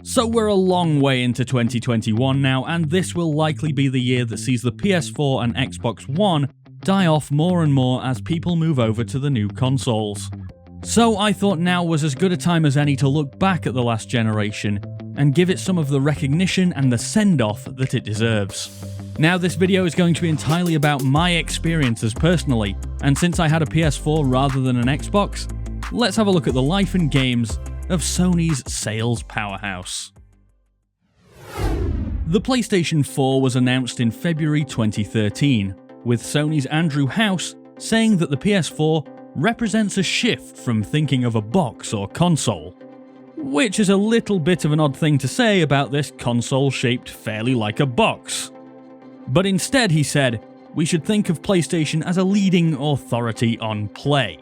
So we're a long way into 2021 now, and this will likely be the year that sees the PS4 and Xbox One die off more and more as people move over to the new consoles. So I thought now was as good a time as any to look back at the last generation and give it some of the recognition and the send-off that it deserves. Now this video is going to be entirely about my experiences personally, and since I had a PS4 rather than an Xbox, let's have a look at the life and games of Sony's sales powerhouse. The PlayStation 4 was announced in February 2013, with Sony's Andrew House saying that the PS4 represents a shift from thinking of a box or console, which is a little bit of an odd thing to say about this console shaped fairly like a box. But instead he said, we should think of PlayStation as a leading authority on play.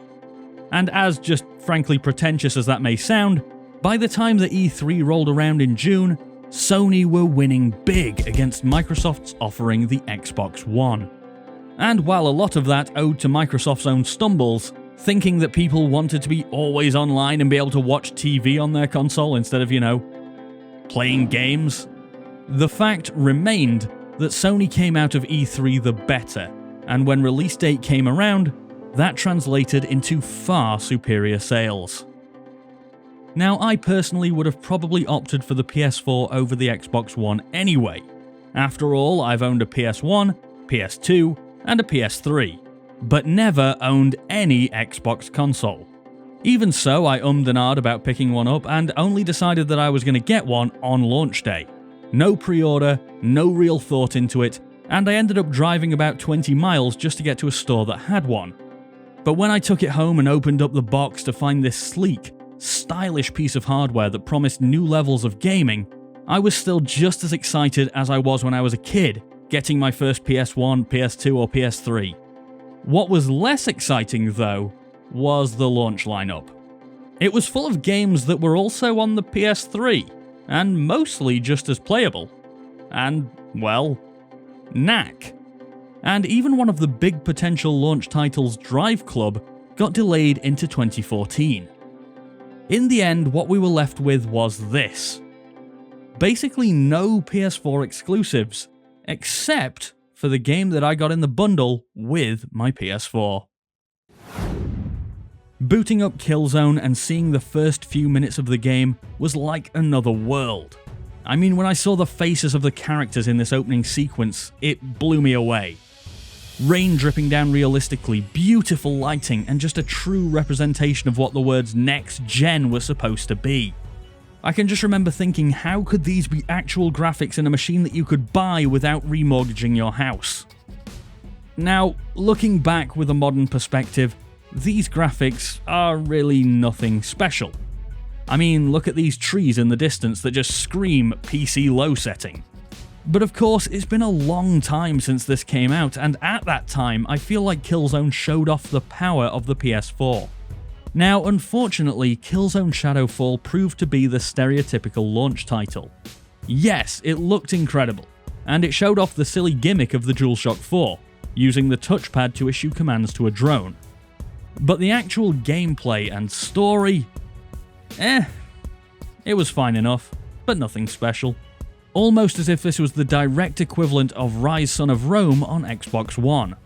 And as just frankly pretentious as that may sound, by the time that E3 rolled around in June, Sony were winning big against Microsoft's offering the Xbox One. And while a lot of that owed to Microsoft's own stumbles, thinking that people wanted to be always online and be able to watch TV on their console instead of, playing games, the fact remained that Sony came out of E3 the better, and when release date came around, that translated into far superior sales. Now, I personally would have probably opted for the PS4 over the Xbox One anyway. After all, I've owned a PS1, PS2, and a PS3, but never owned any Xbox console. Even so, I ummed and ahed about picking one up and only decided that I was going to get one on launch day. No pre-order, no real thought into it, and I ended up driving about 20 miles just to get to a store that had one. But when I took it home and opened up the box to find this sleek, stylish piece of hardware that promised new levels of gaming, I was still just as excited as I was when I was a kid, getting my first PS1, PS2 or PS3. What was less exciting though, was the launch lineup. It was full of games that were also on the PS3, and mostly just as playable. And, well, knack. And even one of the big potential launch titles, Drive Club, got delayed into 2014. In the end, what we were left with was this. Basically no PS4 exclusives, except for the game that I got in the bundle with my PS4. Booting up Killzone and seeing the first few minutes of the game was like another world. I mean, when I saw the faces of the characters in this opening sequence, it blew me away. Rain dripping down realistically, beautiful lighting, and just a true representation of what the words next gen were supposed to be. I can just remember thinking, how could these be actual graphics in a machine that you could buy without remortgaging your house? Now, looking back with a modern perspective, these graphics are really nothing special. I mean, look at these trees in the distance that just scream PC low setting. But of course, it's been a long time since this came out, and at that time, I feel like Killzone showed off the power of the PS4. Now, unfortunately, Killzone Shadowfall proved to be the stereotypical launch title. Yes, it looked incredible, and it showed off the silly gimmick of the DualShock 4, using the touchpad to issue commands to a drone. But the actual gameplay and story? It was fine enough, but nothing special. Almost as if this was the direct equivalent of Rise Son of Rome on Xbox One.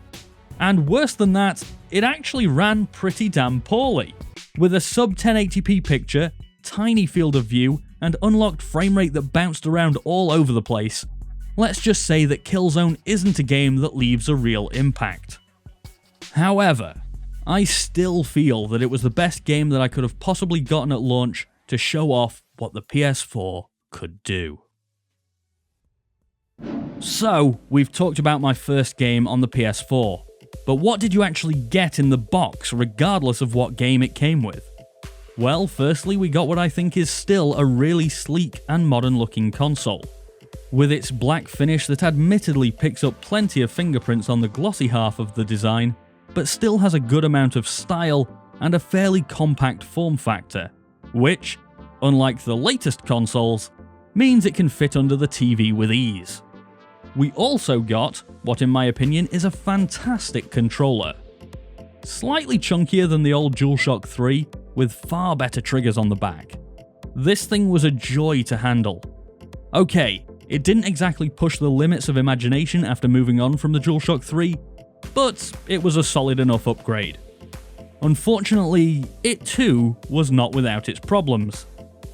And worse than that, it actually ran pretty damn poorly. With a sub 1080p picture, tiny field of view, and unlocked frame rate that bounced around all over the place, let's just say that Killzone isn't a game that leaves a real impact. However, I still feel that it was the best game that I could have possibly gotten at launch to show off what the PS4 could do. So, we've talked about my first game on the PS4, but what did you actually get in the box regardless of what game it came with? Well, firstly we got what I think is still a really sleek and modern looking console. With its black finish that admittedly picks up plenty of fingerprints on the glossy half of the design, but still has a good amount of style and a fairly compact form factor, which, unlike the latest consoles, means it can fit under the TV with ease. We also got what in my opinion is a fantastic controller. Slightly chunkier than the old DualShock 3, with far better triggers on the back. This thing was a joy to handle. Okay, it didn't exactly push the limits of imagination after moving on from the DualShock 3, but it was a solid enough upgrade. Unfortunately, it too was not without its problems.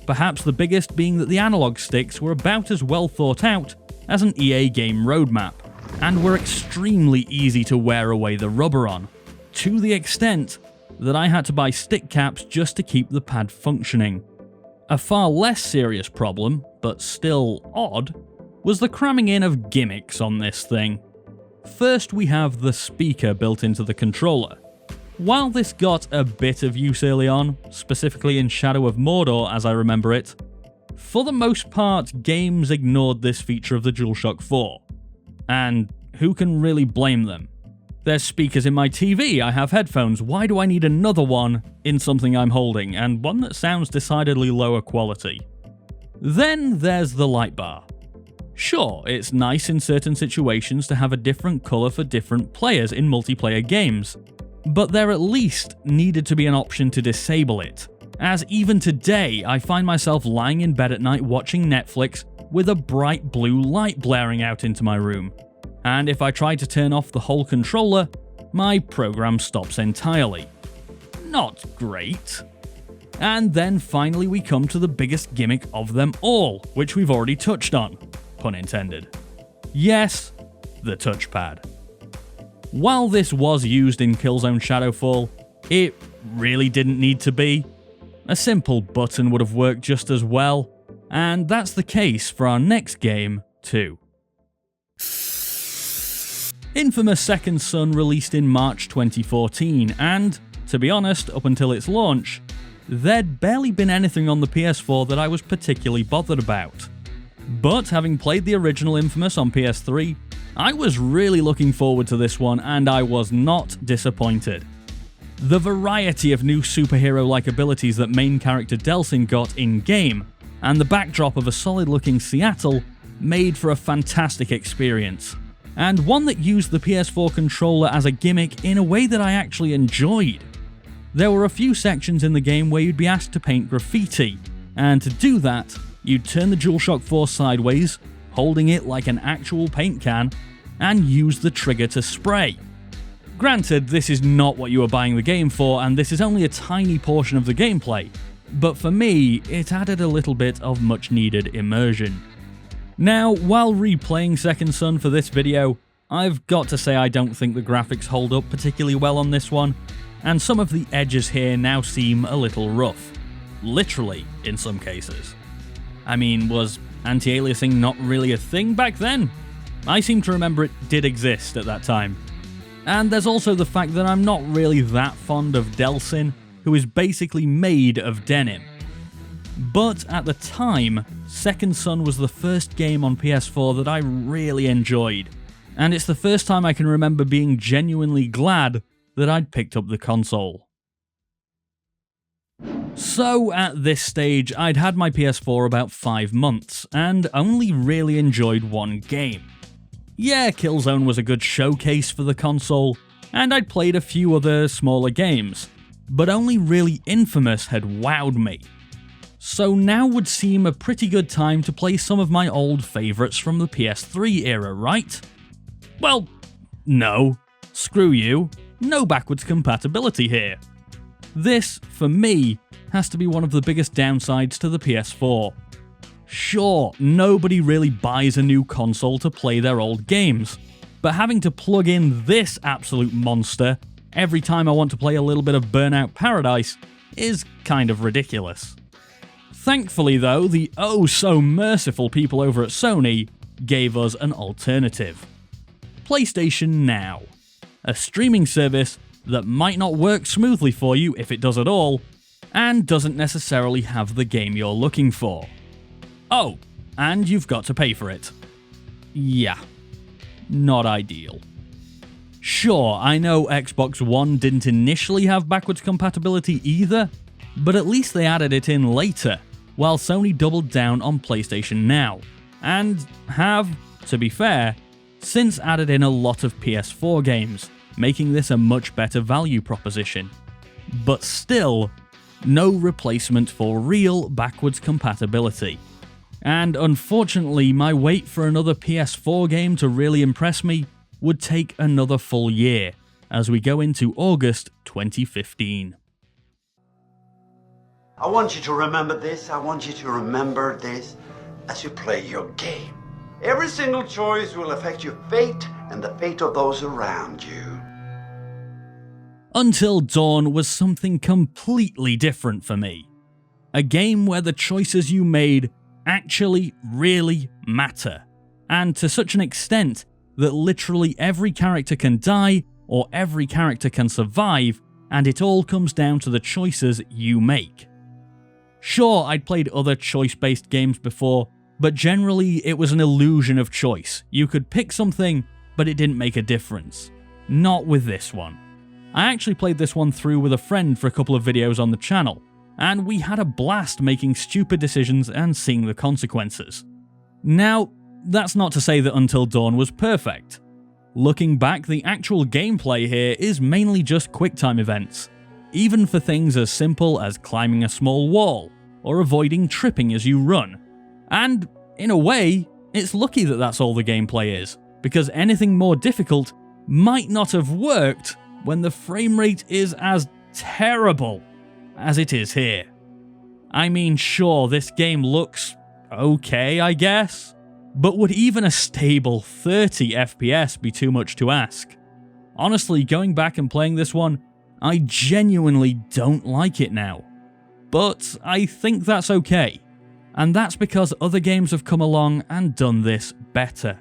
Perhaps the biggest being that the analog sticks were about as well thought out as an EA game roadmap, and were extremely easy to wear away the rubber on, to the extent that I had to buy stick caps just to keep the pad functioning. A far less serious problem, but still odd, was the cramming in of gimmicks on this thing. First, we have the speaker built into the controller. While this got a bit of use early on, specifically in Shadow of Mordor as I remember it, for the most part games ignored this feature of the DualShock 4. And who can really blame them? There's speakers in my TV, I have headphones, why do I need another one in something I'm holding, and one that sounds decidedly lower quality? Then there's the light bar. Sure, it's nice in certain situations to have a different colour for different players in multiplayer games, but there at least needed to be an option to disable it, as even today I find myself lying in bed at night watching Netflix with a bright blue light blaring out into my room, and if I try to turn off the whole controller, my program stops entirely. Not great. And then finally we come to the biggest gimmick of them all, which we've already touched on, pun intended. Yes, the touchpad. While this was used in Killzone Shadowfall, it really didn't need to be. A simple button would have worked just as well, and that's the case for our next game too. Infamous Second Son released in March 2014, and, to be honest, up until its launch, there'd barely been anything on the PS4 that I was particularly bothered about. But having played the original Infamous on PS3, I was really looking forward to this one, and I was not disappointed. The variety of new superhero-like abilities that main character Delsin got in-game, and the backdrop of a solid-looking Seattle, made for a fantastic experience, and one that used the PS4 controller as a gimmick in a way that I actually enjoyed. There were a few sections in the game where you'd be asked to paint graffiti, and to do that, you'd turn the DualShock 4 sideways, holding it like an actual paint can, and use the trigger to spray. Granted, this is not what you are buying the game for, and this is only a tiny portion of the gameplay, but for me, it added a little bit of much needed immersion. Now, while replaying Second Son for this video, I've got to say I don't think the graphics hold up particularly well on this one, and some of the edges here now seem a little rough. Literally, in some cases. I mean, was anti-aliasing not really a thing back then? I seem to remember it did exist at that time. And there's also the fact that I'm not really that fond of Delsin, who is basically made of denim. But at the time, Second Son was the first game on PS4 that I really enjoyed, and it's the first time I can remember being genuinely glad that I'd picked up the console. So at this stage, I'd had my PS4 about 5 months, and only really enjoyed one game. Yeah, Killzone was a good showcase for the console, and I'd played a few other smaller games, but only really Infamous had wowed me. So now would seem a pretty good time to play some of my old favourites from the PS3 era, right? Well, no. Screw you. No backwards compatibility here. This, for me, has to be one of the biggest downsides to the PS4. Sure, nobody really buys a new console to play their old games, but having to plug in this absolute monster every time I want to play a little bit of Burnout Paradise is kind of ridiculous. Thankfully though, the oh-so-merciful people over at Sony gave us an alternative. PlayStation Now. A streaming service that might not work smoothly for you if it does at all, and doesn't necessarily have the game you're looking for. Oh, and you've got to pay for it. Yeah, not ideal. Sure, I know Xbox One didn't initially have backwards compatibility either, but at least they added it in later, while Sony doubled down on PlayStation Now, and have, to be fair, since added in a lot of PS4 games, making this a much better value proposition. But still, no replacement for real backwards compatibility. And unfortunately, my wait for another PS4 game to really impress me would take another full year, as we go into August 2015. I want you to remember this, I want you to remember this as you play your game. Every single choice will affect your fate and the fate of those around you. Until Dawn was something completely different for me. A game where the choices you made actually really matter, and to such an extent that literally every character can die or every character can survive, and it all comes down to the choices you make. Sure, I'd played other choice-based games before, but generally it was an illusion of choice. You could pick something, but it didn't make a difference. Not with this one. I actually played this one through with a friend for a couple of videos on the channel, and we had a blast making stupid decisions and seeing the consequences. Now, that's not to say that Until Dawn was perfect. Looking back, the actual gameplay here is mainly just QuickTime events, even for things as simple as climbing a small wall or avoiding tripping as you run. And, in a way, it's lucky that that's all the gameplay is, because anything more difficult might not have worked when the frame rate is as terrible as it is here. I mean, sure, this game looks okay, I guess, but would even a stable 30 FPS be too much to ask? Honestly, going back and playing this one, I genuinely don't like it now. But I think that's okay, and that's because other games have come along and done this better.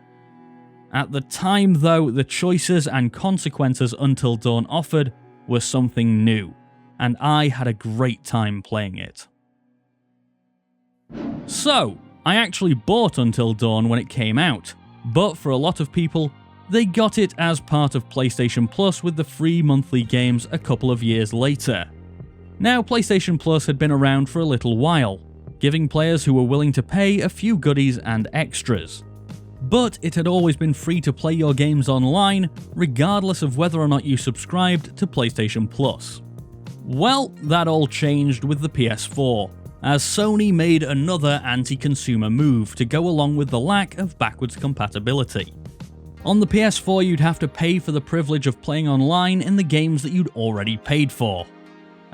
At the time though, the choices and consequences Until Dawn offered were something new, and I had a great time playing it. So, I actually bought Until Dawn when it came out, but for a lot of people, they got it as part of PlayStation Plus with the free monthly games a couple of years later. Now, PlayStation Plus had been around for a little while, giving players who were willing to pay a few goodies and extras. But it had always been free to play your games online, regardless of whether or not you subscribed to PlayStation Plus. Well, that all changed with the PS4, as Sony made another anti-consumer move to go along with the lack of backwards compatibility. On the PS4, you'd have to pay for the privilege of playing online in the games that you'd already paid for.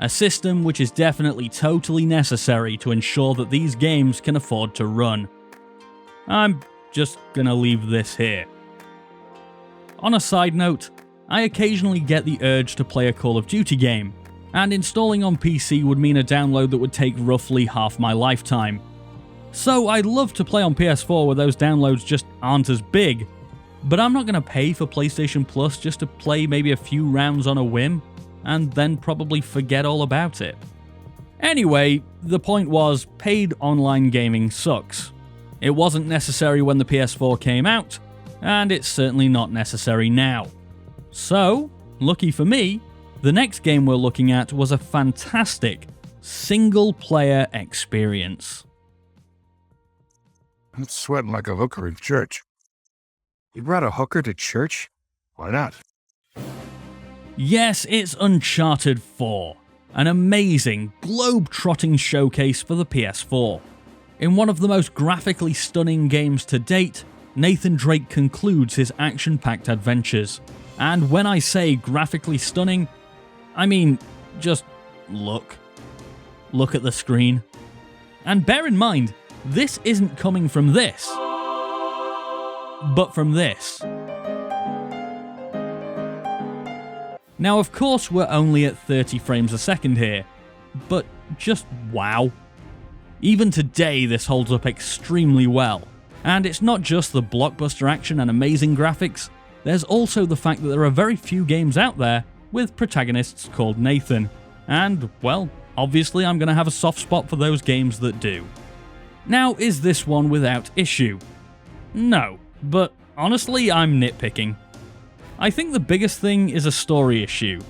A system which is definitely totally necessary to ensure that these games can afford to run. I'm just gonna leave this here. On a side note, I occasionally get the urge to play a Call of Duty game, and installing on PC would mean a download that would take roughly half my lifetime. So I'd love to play on PS4 where those downloads just aren't as big, but I'm not going to pay for PlayStation Plus just to play maybe a few rounds on a whim, and then probably forget all about it. Anyway, the point was, paid online gaming sucks. It wasn't necessary when the PS4 came out, and it's certainly not necessary now. So, lucky for me, the next game we're looking at was a fantastic single-player experience. I'm sweating like a hooker in church. You brought a hooker to church? Why not? Yes, it's Uncharted 4, an amazing, globe-trotting showcase for the PS4. In one of the most graphically stunning games to date, Nathan Drake concludes his action-packed adventures. And when I say graphically stunning, I mean, just look. Look at the screen. And bear in mind, this isn't coming from this, but from this. Now, of course, we're only at 30 frames a second here, but just wow. Even today, this holds up extremely well. And it's not just the blockbuster action and amazing graphics, there's also the fact that there are very few games out there with protagonists called Nathan. And, well, obviously I'm going to have a soft spot for those games that do. Now, is this one without issue? No, but honestly, I'm nitpicking. I think the biggest thing is a story issue,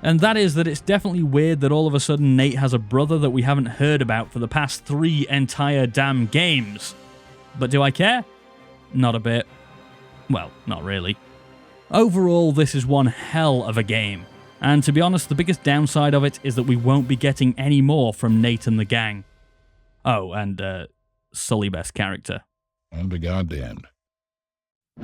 and that is that it's definitely weird that all of a sudden Nate has a brother that we haven't heard about for the past 3 entire damn games. But do I care? Not a bit. Well, not really. Overall, this is one hell of a game. And to be honest, the biggest downside of it is that we won't be getting any more from Nate and the gang. Oh, and Sully best character. And the goddamned.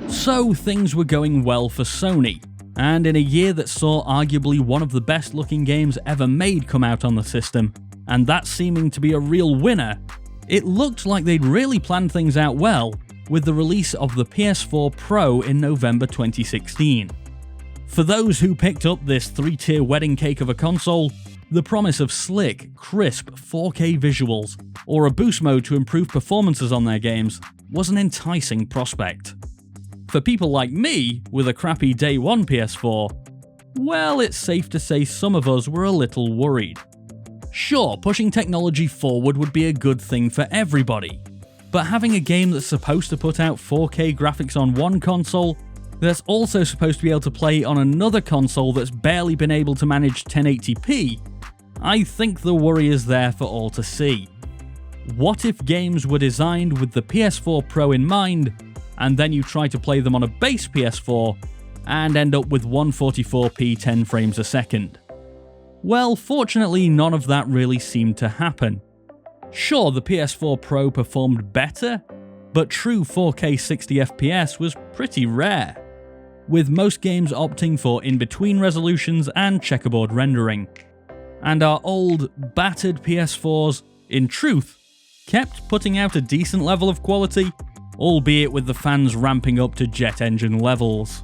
So things were going well for Sony, and in a year that saw arguably one of the best looking games ever made come out on the system, and that seeming to be a real winner, it looked like they'd really planned things out well with the release of the PS4 Pro in November 2016. For those who picked up this 3-tier wedding cake of a console, the promise of slick, crisp 4K visuals, or a boost mode to improve performances on their games, was an enticing prospect. For people like me, with a crappy day one PS4, well, it's safe to say some of us were a little worried. Sure, pushing technology forward would be a good thing for everybody, but having a game that's supposed to put out 4K graphics on one console, that's also supposed to be able to play on another console that's barely been able to manage 1080p, I think the worry is there for all to see. What if games were designed with the PS4 Pro in mind, and then you try to play them on a base PS4 and end up with 144p 10 frames a second? Well, fortunately none of that really seemed to happen. Sure, the PS4 Pro performed better, but true 4K 60fps was pretty rare, with most games opting for in-between resolutions and checkerboard rendering. And our old, battered PS4s, in truth, kept putting out a decent level of quality, albeit with the fans ramping up to jet engine levels.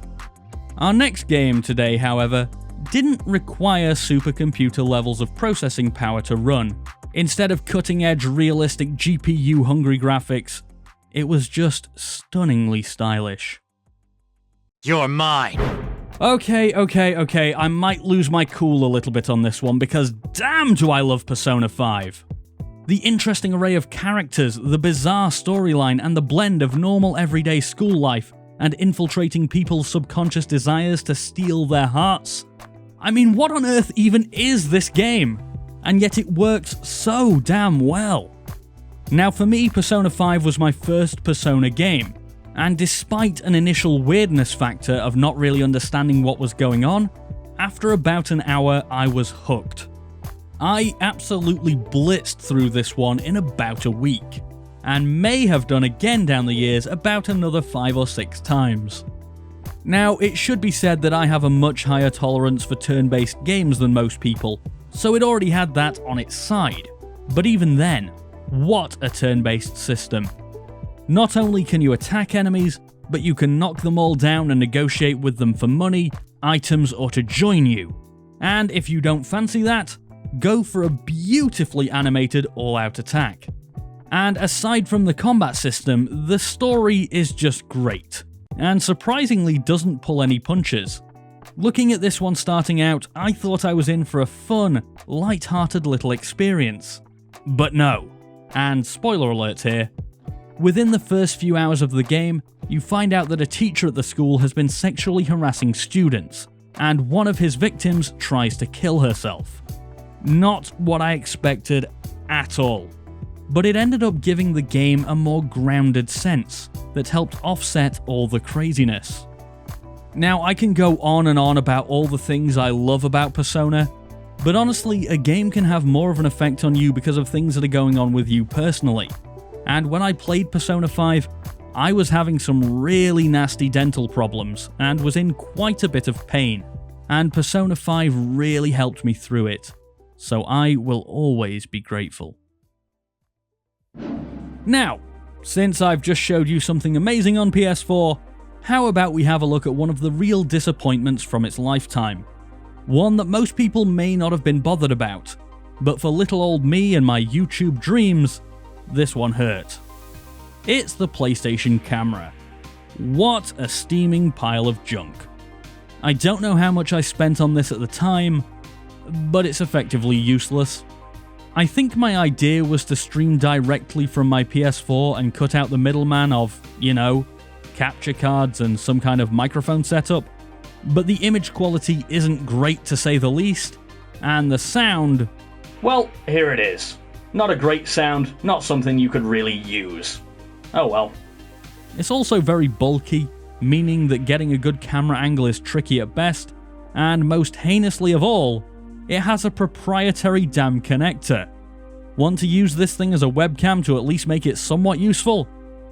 Our next game today, however, didn't require supercomputer levels of processing power to run. Instead of cutting-edge, realistic GPU-hungry graphics, it was just stunningly stylish. You're mine! Okay, I might lose my cool a little bit on this one because damn do I love Persona 5. The interesting array of characters, the bizarre storyline, and the blend of normal everyday school life and infiltrating people's subconscious desires to steal their hearts. I mean, what on earth even is this game? And yet it works so damn well. Now for me, Persona 5 was my first Persona game, and despite an initial weirdness factor of not really understanding what was going on, after about an hour I was hooked. I absolutely blitzed through this one in about a week, and may have done again down the years about another 5 or 6 times. Now, it should be said that I have a much higher tolerance for turn-based games than most people, so it already had that on its side. But even then, what a turn-based system. Not only can you attack enemies, but you can knock them all down and negotiate with them for money, items, or to join you. And if you don't fancy that, go for a beautifully animated all-out attack. And aside from the combat system, the story is just great, and surprisingly doesn't pull any punches. Looking at this one starting out, I thought I was in for a fun, light-hearted little experience. But no, and spoiler alert here, within the first few hours of the game, you find out that a teacher at the school has been sexually harassing students, and one of his victims tries to kill herself. Not what I expected at all, but it ended up giving the game a more grounded sense that helped offset all the craziness. Now, I can go on and on about all the things I love about Persona, but honestly, a game can have more of an effect on you because of things that are going on with you personally. And when I played Persona 5, I was having some really nasty dental problems and was in quite a bit of pain, and Persona 5 really helped me through it. So I will always be grateful. Now, since I've just showed you something amazing on PS4, how about we have a look at one of the real disappointments from its lifetime? One that most people may not have been bothered about, but for little old me and my YouTube dreams, this one hurt. It's the PlayStation camera. What a steaming pile of junk. I don't know how much I spent on this at the time, but it's effectively useless. I think my idea was to stream directly from my PS4 and cut out the middleman of, capture cards and some kind of microphone setup, but the image quality isn't great to say the least, and the sound, well, here it is. Not a great sound, not something you could really use. Oh well. It's also very bulky, meaning that getting a good camera angle is tricky at best, And most heinously of all, it has a proprietary damn connector. Want to use this thing as a webcam to at least make it somewhat useful?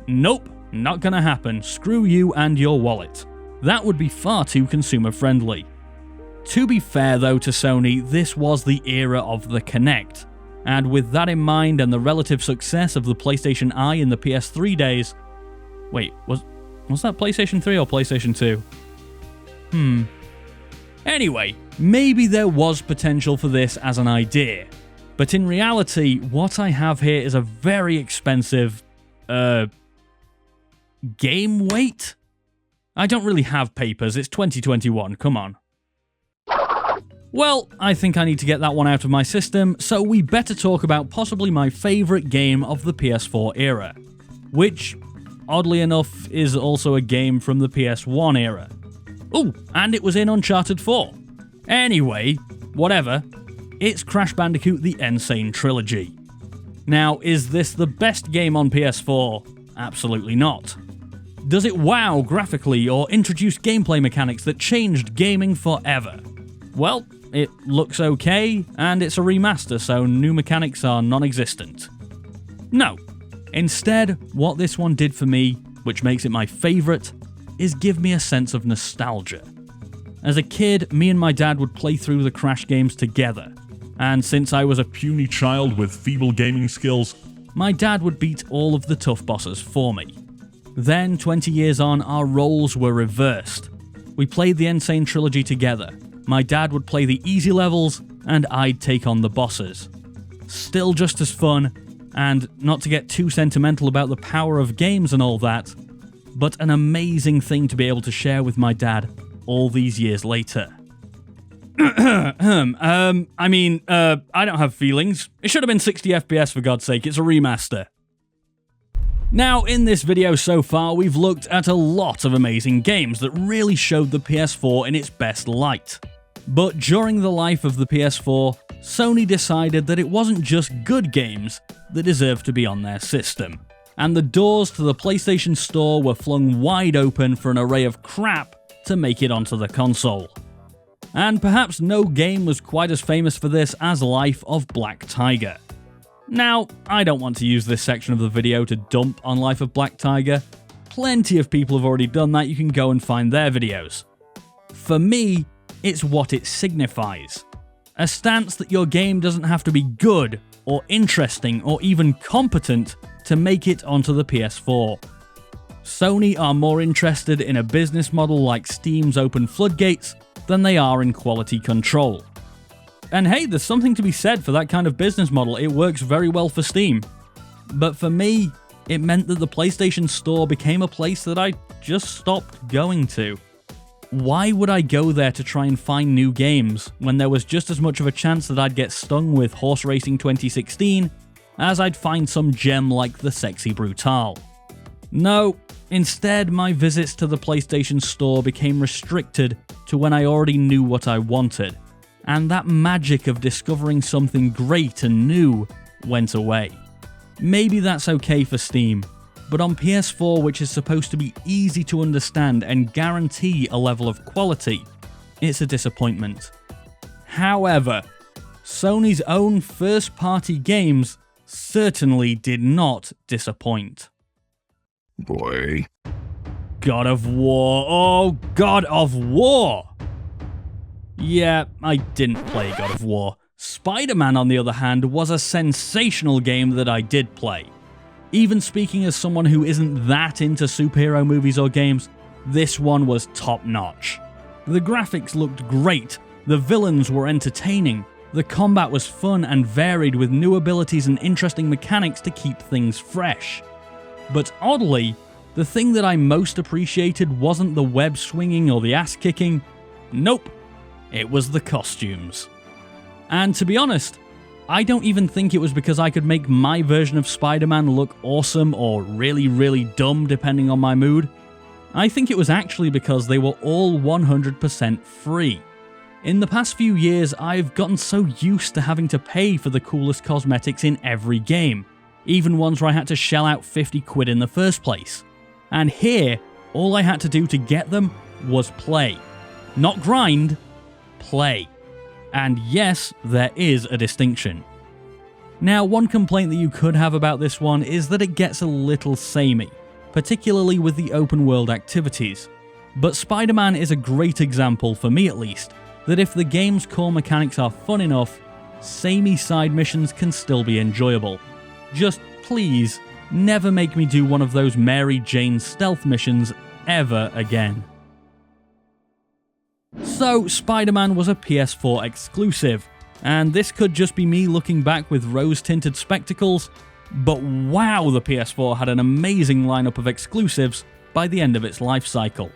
Nope, not gonna happen. Screw you and your wallet. That would be far too consumer friendly. To be fair though to Sony, this was the era of the Kinect. And with that in mind and the relative success of the PlayStation Eye in the PS3 days... Wait, was that PlayStation 3 or PlayStation 2? Anyway, maybe there was potential for this as an idea. But in reality, what I have here is a very expensive... game weight? I don't really have papers, it's 2021, come on. Well, I think I need to get that one out of my system, so we better talk about possibly my favourite game of the PS4 era. Which, oddly enough, is also a game from the PS1 era. Ooh, and it was in Uncharted 4. Anyway, whatever, it's Crash Bandicoot the Sane Trilogy. Now, is this the best game on PS4? Absolutely not. Does it wow graphically or introduce gameplay mechanics that changed gaming forever? Well, it looks okay, and it's a remaster, so new mechanics are non-existent. No. Instead, what this one did for me, which makes it my favourite, is give me a sense of nostalgia. As a kid, me and my dad would play through the Crash games together, and since I was a puny child with feeble gaming skills, my dad would beat all of the tough bosses for me. Then, 20 years on, our roles were reversed. We played the Sane Trilogy together. My dad would play the easy levels, and I'd take on the bosses. Still just as fun, and not to get too sentimental about the power of games and all that, but an amazing thing to be able to share with my dad all these years later. I don't have feelings. It should have been 60 FPS for God's sake, it's a remaster. Now, in this video so far, we've looked at a lot of amazing games that really showed the PS4 in its best light. But during the life of the PS4, Sony decided that it wasn't just good games that deserved to be on their system, and the doors to the PlayStation Store were flung wide open for an array of crap to make it onto the console. And perhaps no game was quite as famous for this as Life of Black Tiger. Now, I don't want to use this section of the video to dump on Life of Black Tiger. Plenty of people have already done that, you can go and find their videos. For me, it's what it signifies. A stance that your game doesn't have to be good, or interesting, or even competent to make it onto the PS4. Sony are more interested in a business model like Steam's open floodgates than they are in quality control. And hey, there's something to be said for that kind of business model, it works very well for Steam. But for me, it meant that the PlayStation Store became a place that I just stopped going to. Why would I go there to try and find new games, when there was just as much of a chance that I'd get stung with Horse Racing 2016, as I'd find some gem like the Sexy Brutal? No, instead my visits to the PlayStation Store became restricted to when I already knew what I wanted, and that magic of discovering something great and new went away. Maybe that's okay for Steam, but on PS4, which is supposed to be easy to understand and guarantee a level of quality, it's a disappointment. However, Sony's own first-party games certainly did not disappoint. Boy. God of War. Oh, God of War! Yeah, I didn't play God of War. Spider-Man, on the other hand, was a sensational game that I did play. Even speaking as someone who isn't that into superhero movies or games, this one was top-notch. The graphics looked great, the villains were entertaining, the combat was fun and varied with new abilities and interesting mechanics to keep things fresh. But oddly, the thing that I most appreciated wasn't the web swinging or the ass kicking. Nope, it was the costumes. And to be honest, I don't even think it was because I could make my version of Spider-Man look awesome or really, really dumb depending on my mood. I think it was actually because they were all 100% free. In the past few years, I've gotten so used to having to pay for the coolest cosmetics in every game, even ones where I had to shell out 50 quid in the first place. And here, all I had to do to get them was play. Not grind, play. And yes, there is a distinction. Now, one complaint that you could have about this one is that it gets a little samey, particularly with the open world activities. But Spider-Man is a great example, for me at least, that if the game's core mechanics are fun enough, samey side missions can still be enjoyable. Just please, never make me do one of those Mary Jane stealth missions ever again. So, Spider-Man was a PS4 exclusive, and this could just be me looking back with rose-tinted spectacles, but wow, the PS4 had an amazing lineup of exclusives by the end of its life cycle.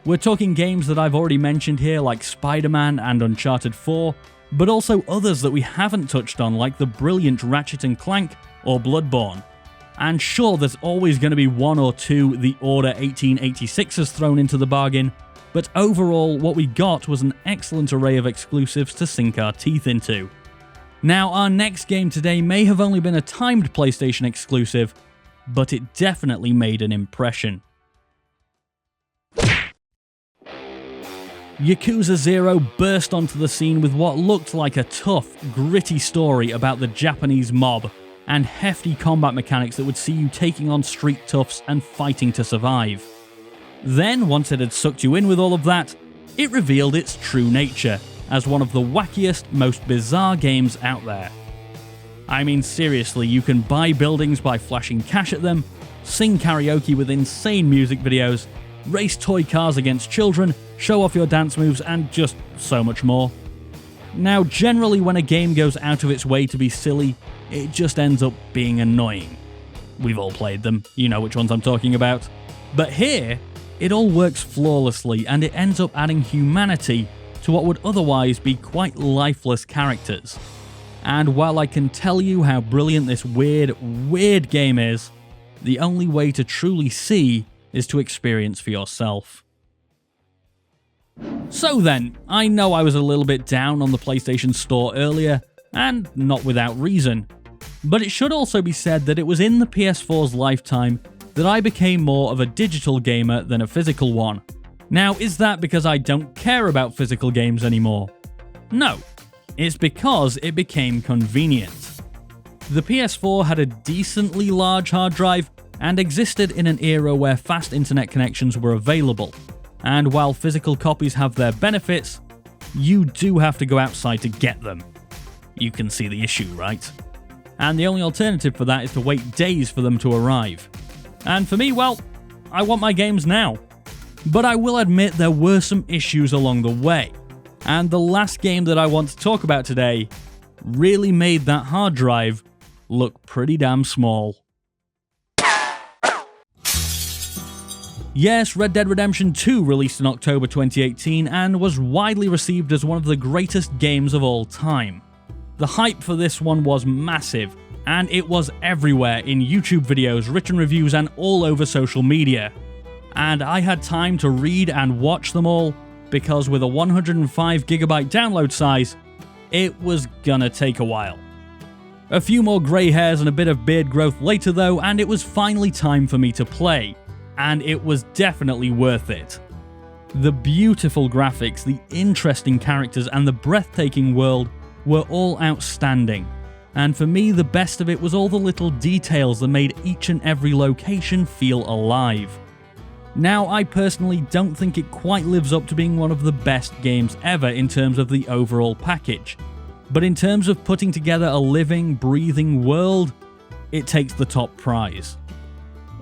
We're talking games that I've already mentioned here like Spider-Man and Uncharted 4, but also others that we haven't touched on like the brilliant Ratchet & Clank or Bloodborne. And sure, there's always going to be one or two the Order 1886s thrown into the bargain, but overall what we got was an excellent array of exclusives to sink our teeth into. Now, our next game today may have only been a timed PlayStation exclusive, but it definitely made an impression. Yakuza Zero burst onto the scene with what looked like a tough, gritty story about the Japanese mob, and hefty combat mechanics that would see you taking on street toughs and fighting to survive. Then, once it had sucked you in with all of that, it revealed its true nature as one of the wackiest, most bizarre games out there. I mean, seriously, you can buy buildings by flashing cash at them, sing karaoke with insane music videos, race toy cars against children, show off your dance moves, and just so much more. Now, generally when a game goes out of its way to be silly, it just ends up being annoying. We've all played them, you know which ones I'm talking about. But here, it all works flawlessly and it ends up adding humanity to what would otherwise be quite lifeless characters. And while I can tell you how brilliant this weird game is, the only way to truly see is to experience for yourself. So then, I know I was a little bit down on the PlayStation Store earlier, and not without reason, but it should also be said that it was in the PS4's lifetime that I became more of a digital gamer than a physical one. Now, is that because I don't care about physical games anymore? No, it's because it became convenient. The PS4 had a decently large hard drive and existed in an era where fast internet connections were available. And while physical copies have their benefits, you do have to go outside to get them. You can see the issue, right? And the only alternative for that is to wait days for them to arrive. And for me, well, I want my games now. But I will admit there were some issues along the way. And the last game that I want to talk about today really made that hard drive look pretty damn small. Yes, Red Dead Redemption 2 released in October 2018 and was widely received as one of the greatest games of all time. The hype for this one was massive, and it was everywhere in YouTube videos, written reviews, and all over social media. And I had time to read and watch them all, because with a 105GB download size, it was gonna take a while. A few more grey hairs and a bit of beard growth later though, and it was finally time for me to play. And it was definitely worth it. The beautiful graphics, the interesting characters, and the breathtaking world were all outstanding. And for me, the best of it was all the little details that made each and every location feel alive. Now, I personally don't think it quite lives up to being one of the best games ever in terms of the overall package. But in terms of putting together a living, breathing world, it takes the top prize.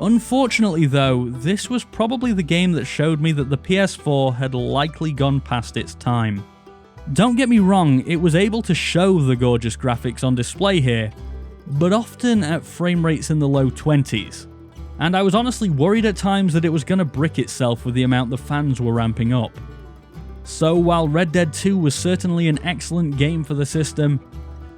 Unfortunately though, this was probably the game that showed me that the PS4 had likely gone past its time. Don't get me wrong, it was able to show the gorgeous graphics on display here, but often at frame rates in the low 20s. And I was honestly worried at times that it was going to brick itself with the amount the fans were ramping up. So while Red Dead 2 was certainly an excellent game for the system,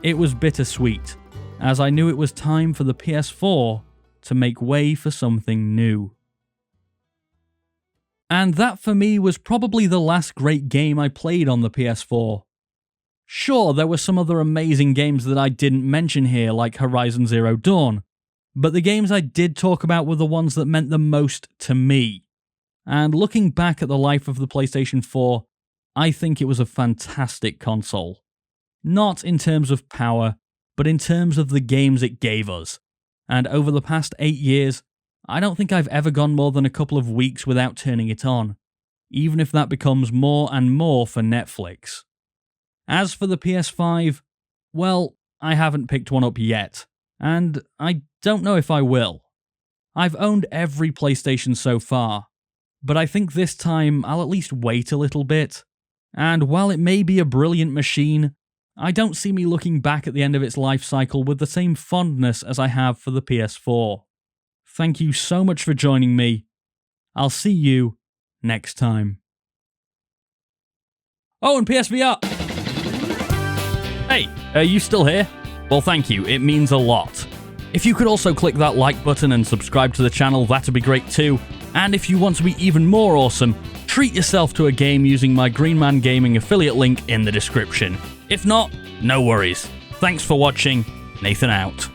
it was bittersweet, as I knew it was time for the PS4 to make way for something new. And that for me was probably the last great game I played on the PS4. Sure, there were some other amazing games that I didn't mention here, like Horizon Zero Dawn, but the games I did talk about were the ones that meant the most to me. And looking back at the life of the PlayStation 4, I think it was a fantastic console. Not in terms of power, but in terms of the games it gave us. And over the past 8 years, I don't think I've ever gone more than a couple of weeks without turning it on, even if that becomes more and more for Netflix. As for the PS5, well, I haven't picked one up yet, and I don't know if I will. I've owned every PlayStation so far, but I think this time I'll at least wait a little bit. And while it may be a brilliant machine, I don't see me looking back at the end of its life cycle with the same fondness as I have for the PS4. Thank you so much for joining me. I'll see you next time. Oh, and PSVR! Hey, are you still here? Well, thank you, it means a lot. If you could also click that like button and subscribe to the channel, that'd be great too. And if you want to be even more awesome, treat yourself to a game using my Green Man Gaming affiliate link in the description. If not, no worries. Thanks for watching. Nathan out.